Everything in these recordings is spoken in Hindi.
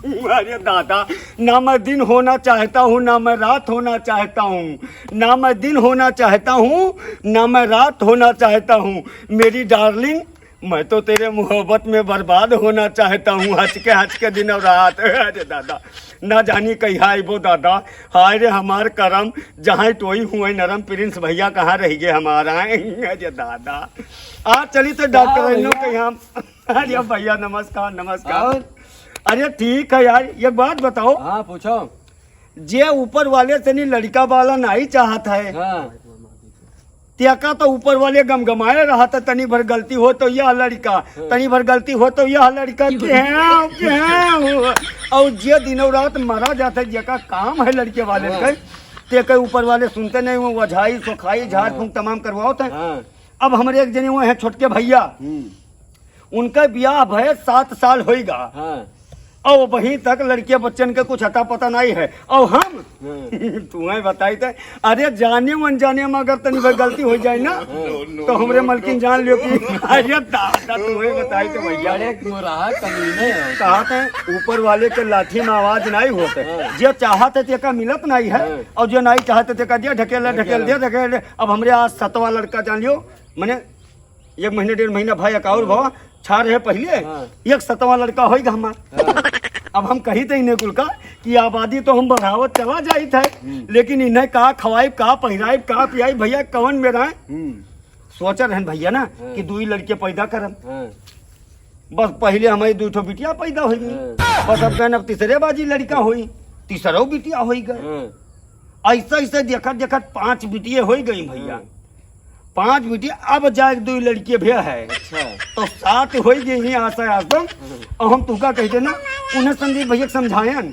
अरे दादा, ना मैं दिन होना चाहता हूँ ना मैं रात होना चाहता हूँ, ना मैं दिन होना चाहता हूँ ना मैं रात होना चाहता हूँ। मेरी डार्लिंग, मैं तो तेरे मोहब्बत में बर्बाद होना चाहता हूँ, हंस के दिन और रात। अरे दादा, ना जानी कहिया आइबो दादा, हाय रे हमार करम, जहाँ टोई हुए नरम, प्रिंस भैया कहाँ रह गए हमारा। अरे दादा, आ चली तो डॉक्टर के यहाँ। अरे भैया नमस्कार नमस्कार। अरे ठीक है यार, एक बात बताओ। हाँ पूछो। जे ऊपर वाले से नहीं लड़का वाला नहीं चाहता है, हाँ। त्याका तो ऊपर वाले गमगमाए रहा था, तनी भर गलती हो तो यह लड़का, तनी भर गलती हो तो यह लड़का। और जे दिनों रात मारा जाता है, जेका काम है लड़के वाले का, ते के ऊपर वाले सुनते नहीं, वो वझाई सोखाई झाड़ फूंक तमाम करवाओ थे। अब हमारे एक जने वो है छोटके भैया, उनका ब्याह भय 7 साल होगा, और वहीं तक लड़के बच्चन के कुछ अता पता नहीं है। और हम तुम्हें बताई थे, अरे जाने अनजाने में अगर तनी भाई गलती हो जाए ना, तो हमरे मलकिन जान लियो कि अरे दादा तुम्हें बताई थे भैया कहा थे ऊपर वाले के लाठी में आवाज नहीं होते, जो चाहते थे का मिलत नहीं है, और जो नहीं चाहते थे का दिया ढकेल ढकेल दिया ढकेल। अब हमरे आज 7वां लड़का जान लियो, मैंने 1 महीने 1.5 महीना भाई अकाउर भाव छा रहे पहले, एक 7वां लड़का होगा हमारा। अब हम कही थे इन्हें कुल का कि आबादी तो हम बढ़ावत चला जाई थे, लेकिन इन्हें का खवाइब का पहिराइब का पियाई भैया कवन में रहे। सोच रहे भैया ना कि 2 लड़के पैदा करम, बस पहले हमारी 2 बिटिया पैदा हो गई, बस अब कहना तीसरे बाजी लड़का हुई, तीसरो बिटिया हो गए, ऐसा ऐसे देखत देखत 5 बिटिया हो गई भैया, 5 बिटिया। अब जाए 2 लड़के भी है, तो 7 हो गई आशा आसम। और हम तुका कहते ना, उन्हें संदीप भैया समझायन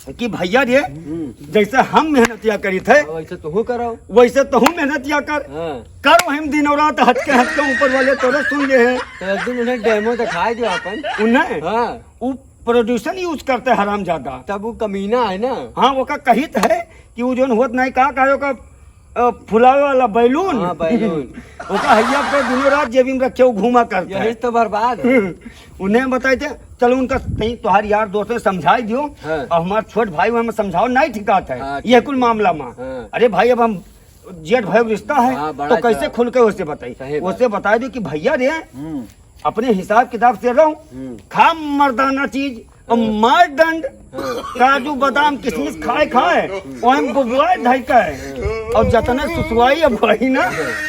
कि भैया रे जैसे हम मेहनतिया करी थे वैसे तू करो, वैसे तो हम मेहनतिया करो हम दिन और रात हटके हटके ऊपर वाले तोरे सुन ले हैं। तो एक दिन उन्हें डेमो दिखाई दिया अपन, उन्हें वो प्रोड्यूसर यूज करते हराम ज्यादा, तब वो कमीना है ना। हाँ, वो का कहित है कि वो जो होत नहीं कहा का फुलावे वाला बैलून, वो का हैया पे दिनों रात जेबी में रखे घूमा करते यही तो बर्बाद है। उन्हें बताए थे, चलो उनका कहीं तुम्हारे यार दोस्त ने समझाई दियो, और हमारे छोट भाई हमें समझाओ नहीं ठिकाता है ये कुल मामला में। अरे भाई अब हम जेठ भाई रिश्ता है, तो कैसे खुल के उसे बताई, उसे बता दो कि भैया रे अपने हिसाब किताब से रहो, खा मर्दाना चीज और मार दंड, काजू बादाम किशमिश खाए बुबुआए ढाई है, और जतने सुसुआई अब वही ना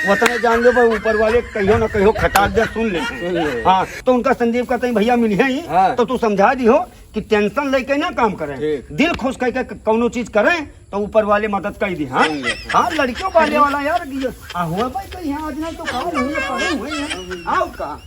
वतने जान लो भाई ऊपर वाले कहियो ना कहियो खटाक दे सुन लेते। हाँ, तो उनका संदीप का तई भैया मिले ही, तो तू समझा दी हो कि टेंशन लेके ना काम करें, दिल खुश करके कौनो चीज करें तो ऊपर वाले मदद कर दी। हाँ हाँ, लड़कियों वाले वाला यार हुआ भाई कहीं आज ना तो काम हुए आओ का